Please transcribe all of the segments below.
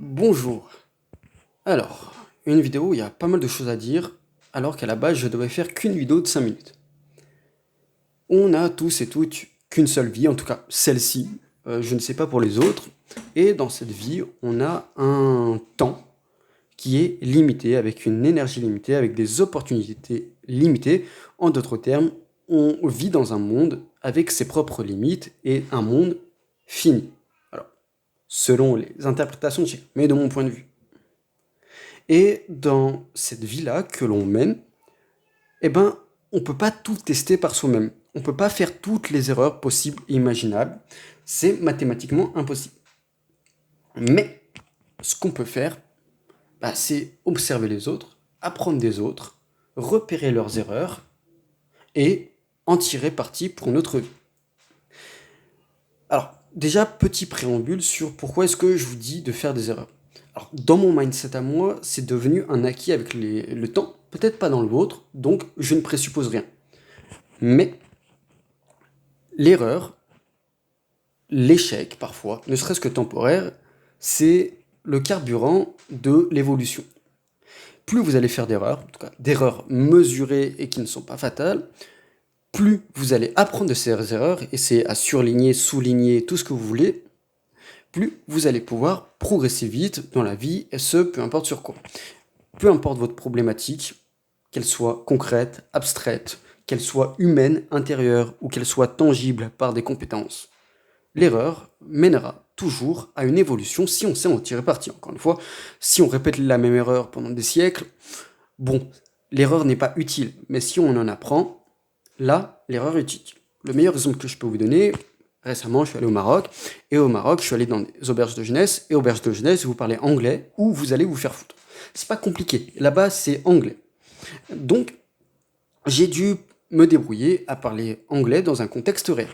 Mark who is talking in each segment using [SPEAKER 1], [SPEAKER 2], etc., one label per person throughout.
[SPEAKER 1] Bonjour. Alors, une vidéo, il y a pas mal de choses à dire, alors qu'à la base, je devais faire qu'une vidéo de 5 minutes. On a tous et toutes qu'une seule vie, en tout cas celle-ci, je ne sais pas pour les autres, et dans cette vie, on a un temps qui est limité, avec une énergie limitée, avec des opportunités limitées. En d'autres termes, on vit dans un monde avec ses propres limites et un monde fini. Alors, selon les interprétations de chacun, mais de mon point de vue. Et dans cette vie-là que l'on mène, eh ben, on ne peut pas tout tester par soi-même. On ne peut pas faire toutes les erreurs possibles et imaginables. C'est mathématiquement impossible. Mais ce qu'on peut faire, c'est observer les autres, apprendre des autres, repérer leurs erreurs et en tirer parti pour notre vie. Alors, déjà, petit préambule sur pourquoi est-ce que je vous dis de faire des erreurs. Alors, dans mon mindset à moi, c'est devenu un acquis avec le temps, peut-être pas dans le vôtre, donc je ne présuppose rien. Mais l'erreur, l'échec parfois, ne serait-ce que temporaire, c'est le carburant de l'évolution. Plus vous allez faire d'erreurs, en tout cas d'erreurs mesurées et qui ne sont pas fatales, plus vous allez apprendre de ces erreurs, et c'est à surligner, souligner, tout ce que vous voulez, plus vous allez pouvoir progresser vite dans la vie, et ce, peu importe sur quoi. Peu importe votre problématique, qu'elle soit concrète, abstraite, qu'elle soit humaine, intérieure, ou qu'elle soit tangible par des compétences, l'erreur mènera toujours à une évolution si on sait en tirer parti. Encore une fois, si on répète la même erreur pendant des siècles, bon, l'erreur n'est pas utile, mais si on en apprend, là, l'erreur est utile. Le meilleur exemple que je peux vous donner, récemment, je suis allé au Maroc, et au Maroc, je suis allé dans des auberges de jeunesse, et auberges de jeunesse, vous parlez anglais, ou vous allez vous faire foutre. C'est pas compliqué, là-bas, c'est anglais. Donc, j'ai dû me débrouiller à parler anglais dans un contexte réel.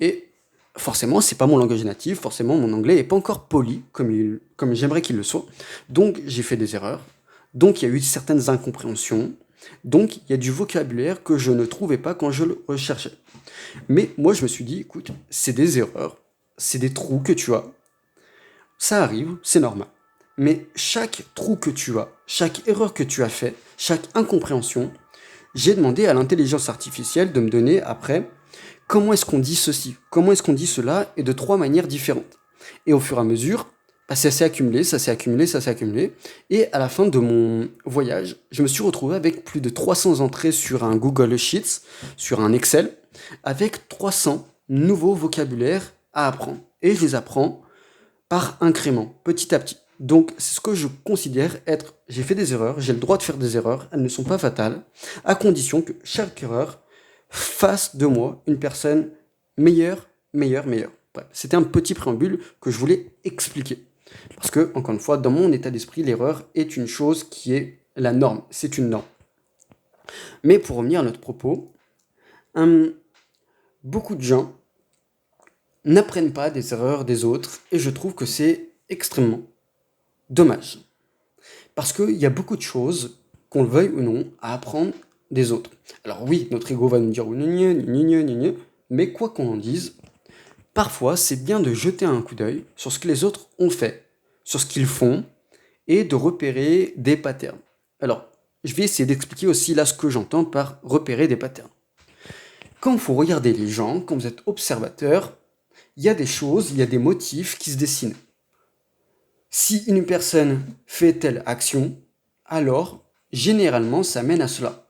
[SPEAKER 1] Et forcément, c'est pas mon langage natif, forcément, mon anglais est pas encore poli comme j'aimerais qu'il le soit. Donc, j'ai fait des erreurs. Donc, il y a eu certaines incompréhensions. Donc, il y a du vocabulaire que je ne trouvais pas quand je le recherchais. Mais moi, je me suis dit, écoute, c'est des erreurs, c'est des trous que tu as. Ça arrive, c'est normal. Mais chaque trou que tu as, chaque erreur que tu as fait, chaque incompréhension, j'ai demandé à l'intelligence artificielle de me donner après comment est-ce qu'on dit ceci, comment est-ce qu'on dit cela, et de 3 manières différentes. Et au fur et à mesure, ça s'est accumulé, ça s'est accumulé, ça s'est accumulé. Et à la fin de mon voyage, je me suis retrouvé avec plus de 300 entrées sur un Google Sheets, sur un Excel, avec 300 nouveaux vocabulaires à apprendre. Et je les apprends par incrément, petit à petit. Donc, c'est ce que je considère être, j'ai fait des erreurs, j'ai le droit de faire des erreurs, elles ne sont pas fatales, à condition que chaque erreur fasse de moi une personne meilleure, meilleure, meilleure. Bref, c'était un petit préambule que je voulais expliquer. Parce que, encore une fois, dans mon état d'esprit, l'erreur est une chose qui est la norme, c'est une norme. Mais pour revenir à notre propos, beaucoup de gens n'apprennent pas des erreurs des autres, et je trouve que c'est extrêmement dommage. Parce qu'il y a beaucoup de choses, qu'on le veuille ou non, à apprendre des autres. Alors oui, notre ego va nous dire mais quoi qu'on en dise, parfois c'est bien de jeter un coup d'œil sur ce que les autres ont fait, sur ce qu'ils font, et de repérer des patterns. Alors, je vais essayer d'expliquer aussi là ce que j'entends par repérer des patterns. Quand vous regardez les gens, quand vous êtes observateur, il y a des choses, il y a des motifs qui se dessinent. Si une personne fait telle action, alors généralement ça mène à cela.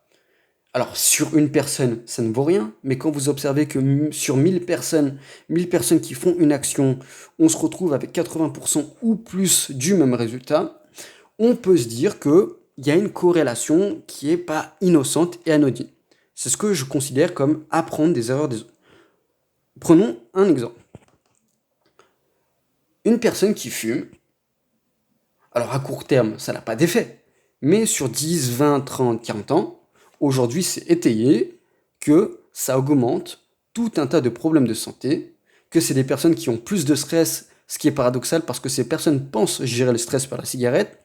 [SPEAKER 1] Alors sur une personne, ça ne vaut rien, mais quand vous observez que sur 1000 personnes qui font une action, on se retrouve avec 80% ou plus du même résultat, on peut se dire qu'il y a une corrélation qui n'est pas innocente et anodine. C'est ce que je considère comme apprendre des erreurs des autres. Prenons un exemple. Une personne qui fume, alors à court terme, ça n'a pas d'effet. Mais sur 10, 20, 30, 40 ans, aujourd'hui c'est étayé que ça augmente tout un tas de problèmes de santé, que c'est des personnes qui ont plus de stress, ce qui est paradoxal parce que ces personnes pensent gérer le stress par la cigarette.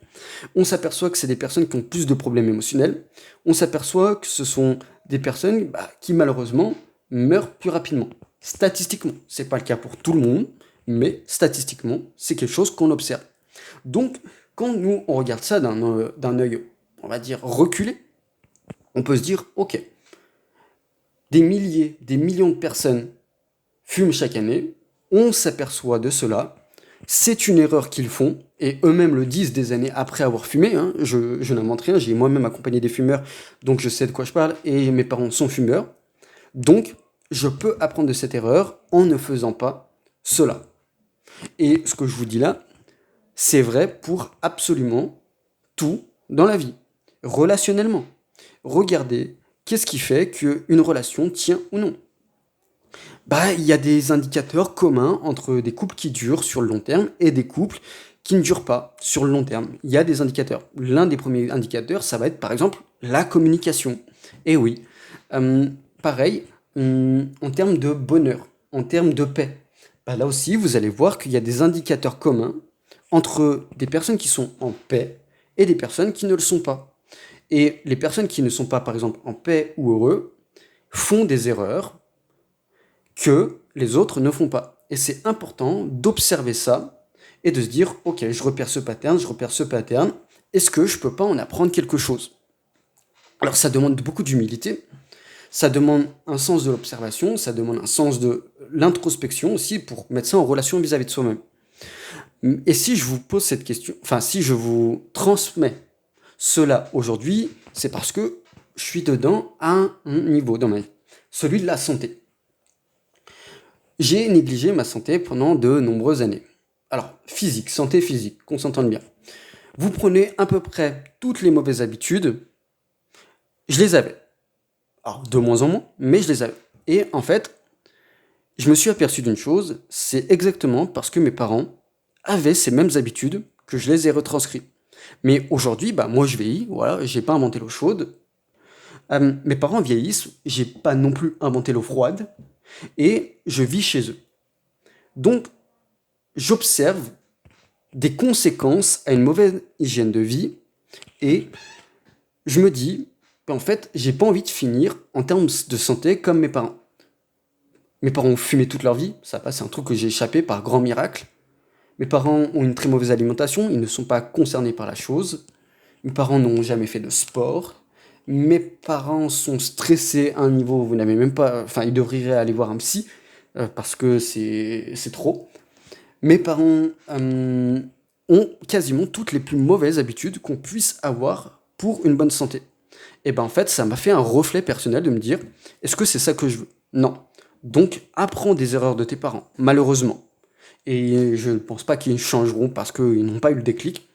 [SPEAKER 1] On s'aperçoit que c'est des personnes qui ont plus de problèmes émotionnels. On s'aperçoit que ce sont des personnes qui malheureusement meurent plus rapidement. Statistiquement, c'est pas le cas pour tout le monde, mais statistiquement, c'est quelque chose qu'on observe. Donc, quand nous, on regarde ça d'un œil, on va dire, reculé, on peut se dire, ok, des milliers, des millions de personnes fument chaque année, on s'aperçoit de cela, c'est une erreur qu'ils font, et eux-mêmes le disent des années après avoir fumé, hein, je n'invente rien, j'ai moi-même accompagné des fumeurs, donc je sais de quoi je parle, et mes parents sont fumeurs, donc je peux apprendre de cette erreur en ne faisant pas cela. Et ce que je vous dis là, c'est vrai pour absolument tout dans la vie, relationnellement. Regardez, qu'est-ce qui fait qu'une relation tient ou non? Bah, il y a des indicateurs communs entre des couples qui durent sur le long terme et des couples qui ne durent pas sur le long terme. Il y a des indicateurs. L'un des premiers indicateurs, ça va être par exemple la communication. Et oui, euh, pareil, en termes de bonheur, en termes de paix, bah là aussi, vous allez voir qu'il y a des indicateurs communs entre des personnes qui sont en paix et des personnes qui ne le sont pas. Et les personnes qui ne sont pas, par exemple, en paix ou heureux, font des erreurs que les autres ne font pas. Et c'est important d'observer ça et de se dire, ok, je repère ce pattern, je repère ce pattern, est-ce que je peux pas en apprendre quelque chose? Alors ça demande beaucoup d'humilité, ça demande un sens de l'observation, ça demande un sens de l'introspection aussi pour mettre ça en relation vis-à-vis de soi-même. Et si je vous pose cette question, enfin si je vous transmets cela aujourd'hui, c'est parce que je suis dedans à un niveau dans ma vie, celui de la santé. J'ai négligé ma santé pendant de nombreuses années. Alors, physique, santé physique, qu'on s'entende bien. Vous prenez à peu près toutes les mauvaises habitudes, je les avais. Alors, de moins en moins, mais je les avais. Et en fait, je me suis aperçu d'une chose, c'est exactement parce que mes parents avaient ces mêmes habitudes que je les ai retranscrites. Mais aujourd'hui, bah, moi je vieillis, voilà, j'ai pas inventé l'eau chaude. Mes parents vieillissent, j'ai pas non plus inventé l'eau froide, et je vis chez eux. Donc, j'observe des conséquences à une mauvaise hygiène de vie et je me dis, en fait, j'ai pas envie de finir en termes de santé comme mes parents. Mes parents ont fumé toute leur vie, ça passe, c'est un truc que j'ai échappé par grand miracle. Mes parents ont une très mauvaise alimentation, ils ne sont pas concernés par la chose. Mes parents n'ont jamais fait de sport. Mes parents sont stressés à un niveau, vous n'avez même pas. Enfin, ils devraient aller voir un psy, parce que c'est trop. Mes parents ont quasiment toutes les plus mauvaises habitudes qu'on puisse avoir pour une bonne santé. Et ben en fait, ça m'a fait un reflet personnel de me dire, est-ce que c'est ça que je veux? Non. Donc, apprends des erreurs de tes parents, malheureusement. Et je ne pense pas qu'ils changeront parce qu'ils n'ont pas eu le déclic.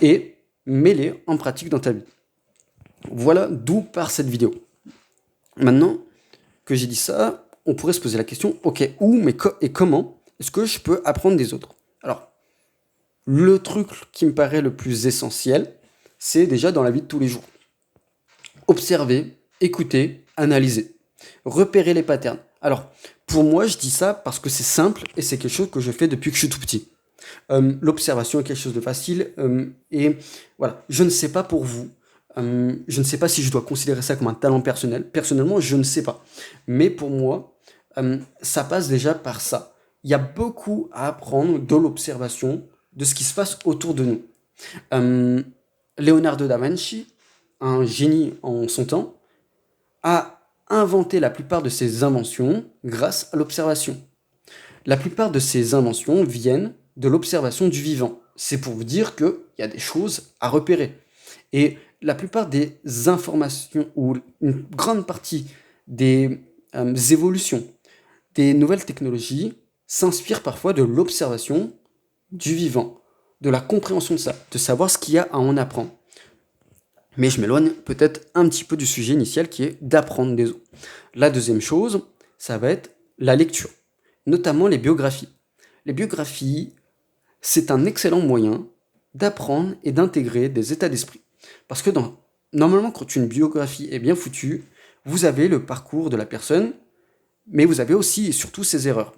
[SPEAKER 1] Et mets-les en pratique dans ta vie. Voilà d'où part cette vidéo. Maintenant que j'ai dit ça, on pourrait se poser la question, ok, où, mais et comment est-ce que je peux apprendre des autres? Alors, le truc qui me paraît le plus essentiel, c'est déjà dans la vie de tous les jours. Observer, écouter, analyser, repérer les patterns. Alors, pour moi, je dis ça parce que c'est simple et c'est quelque chose que je fais depuis que je suis tout petit. L'observation est quelque chose de facile et voilà, je ne sais pas pour vous. Je ne sais pas si je dois considérer ça comme un talent personnel. Personnellement, je ne sais pas. Mais pour moi, ça passe déjà par ça. Il y a beaucoup à apprendre de l'observation, de ce qui se passe autour de nous. Leonardo da Vinci, un génie en son temps, a inventé la plupart de ses inventions grâce à l'observation. La plupart de ces inventions viennent de l'observation du vivant. C'est pour vous dire qu'il y a des choses à repérer. Et la plupart des informations, ou une grande partie des évolutions, des nouvelles technologies, s'inspirent parfois de l'observation du vivant, de la compréhension de ça, de savoir ce qu'il y a à en apprendre. Mais je m'éloigne peut-être un petit peu du sujet initial qui est d'apprendre des autres. La deuxième chose, ça va être la lecture, notamment les biographies. Les biographies, c'est un excellent moyen d'apprendre et d'intégrer des états d'esprit. Parce que normalement, quand une biographie est bien foutue, vous avez le parcours de la personne, mais vous avez aussi et surtout ses erreurs.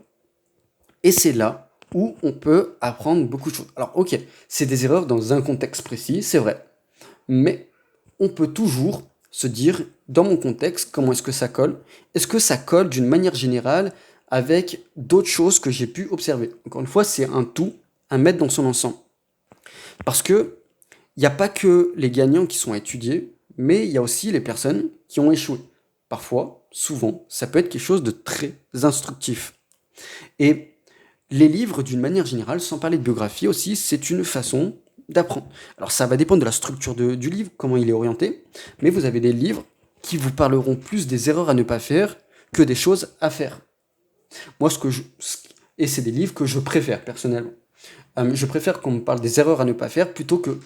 [SPEAKER 1] Et c'est là où on peut apprendre beaucoup de choses. Alors ok, c'est des erreurs dans un contexte précis, c'est vrai. Mais on peut toujours se dire, dans mon contexte, comment est-ce que ça colle? Est-ce que ça colle d'une manière générale avec d'autres choses que j'ai pu observer? Encore une fois, c'est un tout à mettre dans son ensemble. Parce que il n'y a pas que les gagnants qui sont étudiés, mais il y a aussi les personnes qui ont échoué. Parfois, souvent, ça peut être quelque chose de très instructif. Et les livres, d'une manière générale, sans parler de biographie aussi, c'est une façon d'apprendre. Alors ça va dépendre de la structure du livre, comment il est orienté, mais vous avez des livres qui vous parleront plus des erreurs à ne pas faire que des choses à faire. Moi, et c'est des livres que je préfère personnellement. Je préfère qu'on me parle des erreurs à ne pas faire plutôt que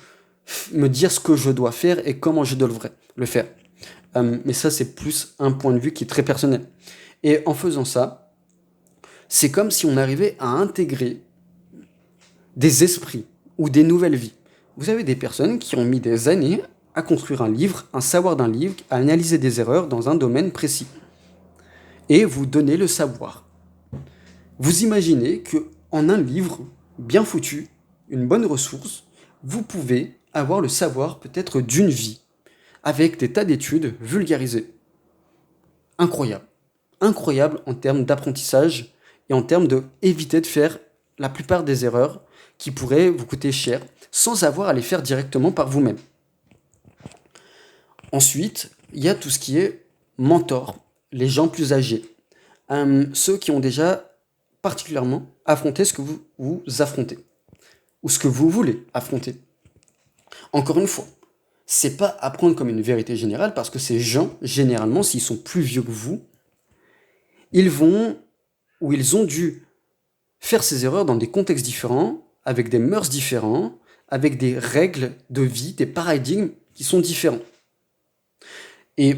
[SPEAKER 1] me dire ce que je dois faire et comment je devrais le faire. Mais ça, c'est plus un point de vue qui est très personnel. Et en faisant ça, c'est comme si on arrivait à intégrer des esprits ou des nouvelles vies. Vous avez des personnes qui ont mis des années à construire un livre, un savoir d'un livre, à analyser des erreurs dans un domaine précis. Et vous donnez le savoir. Vous imaginez que en un livre bien foutu, une bonne ressource, vous pouvez avoir le savoir peut-être d'une vie, avec des tas d'études vulgarisées. Incroyable. Incroyable en termes d'apprentissage et en termes de éviter de faire la plupart des erreurs qui pourraient vous coûter cher sans avoir à les faire directement par vous-même. Ensuite, il y a tout ce qui est mentor, les gens plus âgés, ceux qui ont déjà particulièrement affronté ce que vous affrontez ou ce que vous voulez affronter. Encore une fois, c'est pas à prendre comme une vérité générale parce que ces gens, généralement, s'ils sont plus vieux que vous, ils vont ou ils ont dû faire ces erreurs dans des contextes différents, avec des mœurs différents, avec des règles de vie, des paradigmes qui sont différents. Et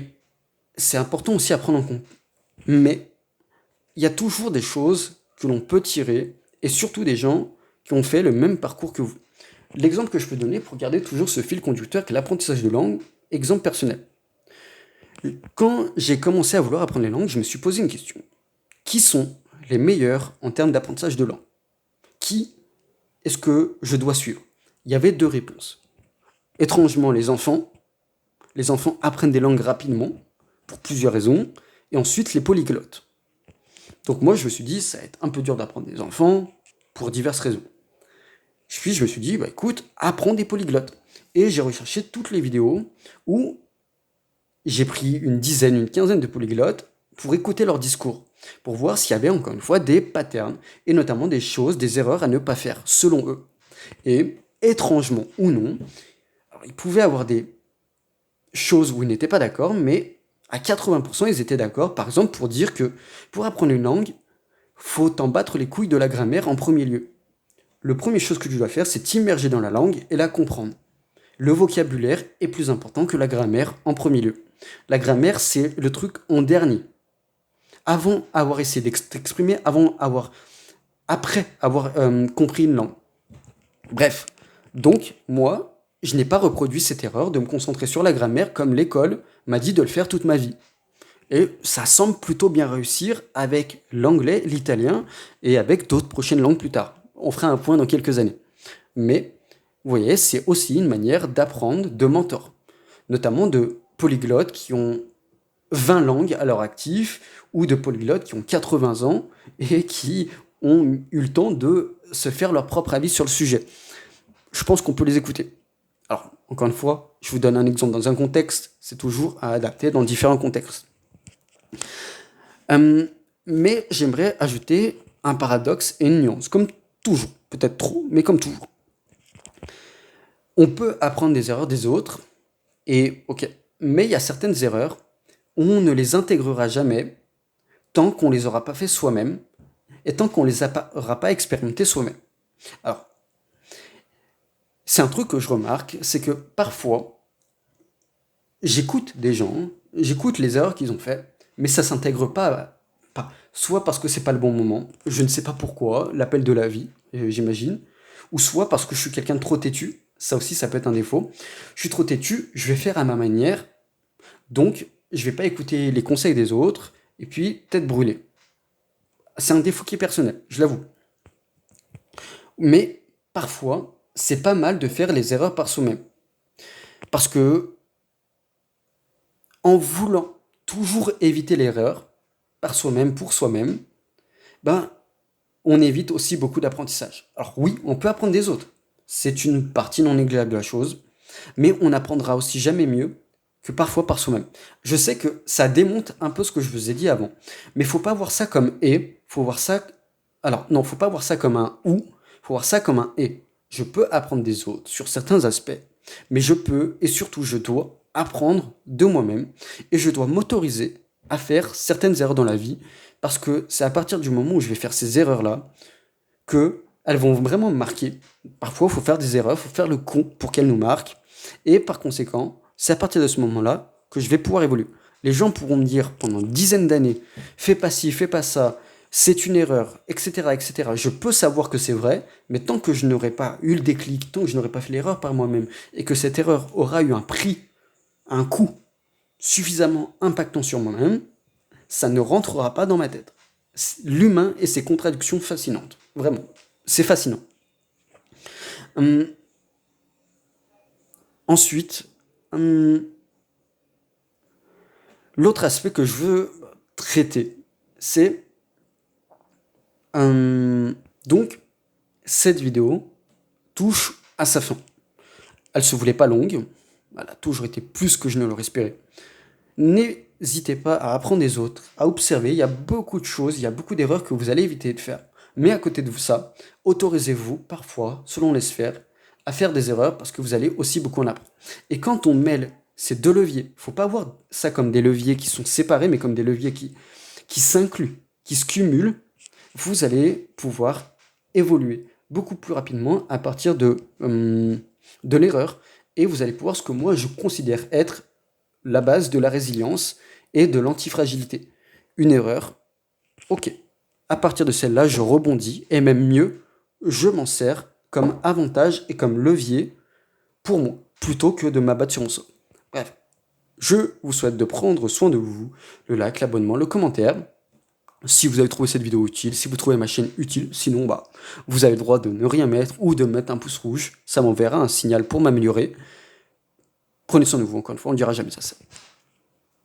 [SPEAKER 1] c'est important aussi à prendre en compte. Mais il y a toujours des choses que l'on peut tirer, et surtout des gens qui ont fait le même parcours que vous. L'exemple que je peux donner pour garder toujours ce fil conducteur qu'est l'apprentissage de langue, exemple personnel. Quand j'ai commencé à vouloir apprendre les langues, je me suis posé une question. Qui sont les meilleurs en termes d'apprentissage de langue? Qui est-ce que je dois suivre? Il y avait deux réponses. Étrangement, les enfants. Les enfants apprennent des langues rapidement, pour plusieurs raisons, et ensuite les polyglottes. Donc moi, je me suis dit, ça va être un peu dur d'apprendre des enfants, pour diverses raisons. Puis je me suis dit, bah écoute, apprends des polyglottes. Et j'ai recherché toutes les vidéos où j'ai pris une dizaine, une quinzaine de polyglottes pour écouter leur discours, pour voir s'il y avait encore une fois des patterns, et notamment des choses, des erreurs à ne pas faire, selon eux. Et étrangement ou non, alors, ils pouvaient avoir des choses où ils n'étaient pas d'accord, mais à 80%, ils étaient d'accord, par exemple, pour dire que pour apprendre une langue, faut t'en battre les couilles de la grammaire en premier lieu. Le première chose que tu dois faire, c'est t'immerger dans la langue et la comprendre. Le vocabulaire est plus important que la grammaire en premier lieu. La grammaire, c'est le truc en dernier. Avant avoir essayé d'exprimer, après avoir compris une langue. Bref, donc moi, je n'ai pas reproduit cette erreur de me concentrer sur la grammaire comme l'école m'a dit de le faire toute ma vie. Et ça semble plutôt bien réussir avec l'anglais, l'italien et avec d'autres prochaines langues plus tard. On fera un point dans quelques années. Mais, vous voyez, c'est aussi une manière d'apprendre de mentors, notamment de polyglottes qui ont 20 langues à leur actif ou de polyglottes qui ont 80 ans et qui ont eu le temps de se faire leur propre avis sur le sujet. Je pense qu'on peut les écouter. Alors, encore une fois, je vous donne un exemple dans un contexte, c'est toujours à adapter dans différents contextes. Mais j'aimerais ajouter un paradoxe et une nuance, comme toujours, peut-être trop, mais comme toujours. On peut apprendre des erreurs des autres, et ok, mais il y a certaines erreurs où on ne les intégrera jamais tant qu'on les aura pas fait soi-même, et tant qu'on les aura pas expérimenté soi-même. Alors, c'est un truc que je remarque, c'est que parfois, j'écoute des gens, j'écoute les erreurs qu'ils ont fait, mais ça s'intègre pas, soit parce que c'est pas le bon moment, je ne sais pas pourquoi, l'appel de la vie, j'imagine, ou soit parce que je suis quelqu'un de trop têtu, ça aussi ça peut être un défaut, je suis trop têtu, je vais faire à ma manière, donc je vais pas écouter les conseils des autres, et puis tête brûlée. C'est un défaut qui est personnel, je l'avoue. Mais parfois, c'est pas mal de faire les erreurs par soi-même. Parce que, en voulant toujours éviter l'erreur, par soi-même, pour soi-même, ben, on évite aussi beaucoup d'apprentissage. Alors oui, on peut apprendre des autres. c'est une partie non négligeable de la chose, mais on n'apprendra aussi jamais mieux que parfois par soi-même. Je sais que ça démonte un peu ce que je vous ai dit avant, mais faut pas voir ça comme et, faut voir ça... Alors non, faut pas voir ça comme un ou, faut voir ça comme un et. Je peux apprendre des autres sur certains aspects, mais je peux, et surtout je dois, apprendre de moi-même, et je dois m'autoriser à faire certaines erreurs dans la vie, parce que c'est à partir du moment où je vais faire ces erreurs-là, que elles vont vraiment me marquer. Parfois, il faut faire des erreurs, il faut faire le con pour qu'elles nous marquent, et par conséquent, c'est à partir de ce moment-là que je vais pouvoir évoluer. Les gens pourront me dire pendant une dizaine d'années, fais pas ci, fais pas ça, c'est une erreur, etc., etc. Je peux savoir que c'est vrai, mais tant que je n'aurai pas eu le déclic, tant que je n'aurai pas fait l'erreur par moi-même, et que cette erreur aura eu un prix, un coût suffisamment impactant sur moi-même, ça ne rentrera pas dans ma tête. L'humain et ses contradictions fascinantes. Vraiment. C'est fascinant. Hum, ensuite, hum, l'autre aspect que je veux traiter, c'est... donc, cette vidéo touche à sa fin. Elle se voulait pas longue. Elle a toujours été plus que je ne l'aurais espéré. N'hésitez pas à apprendre des autres, à observer. Il y a beaucoup de choses, il y a beaucoup d'erreurs que vous allez éviter de faire. Mais à côté de ça, autorisez-vous parfois, selon les sphères, à faire des erreurs parce que vous allez aussi beaucoup en apprendre. Et quand on mêle ces deux leviers, il ne faut pas voir ça comme des leviers qui sont séparés, mais comme des leviers qui s'incluent, qui se cumulent, vous allez pouvoir évoluer beaucoup plus rapidement à partir de l'erreur. Et vous allez pouvoir ce que moi je considère être la base de la résilience et de l'antifragilité. Une erreur, ok. À partir de celle-là, je rebondis, et même mieux, je m'en sers comme avantage et comme levier pour moi, plutôt que de m'abattre sur mon sort. Bref, je vous souhaite de prendre soin de vous, le like, l'abonnement, le commentaire. Si vous avez trouvé cette vidéo utile, si vous trouvez ma chaîne utile, sinon vous avez le droit de ne rien mettre ou de mettre un pouce rouge, ça m'enverra un signal pour m'améliorer. Prenez soin de vous, encore une fois, on ne dira jamais ça.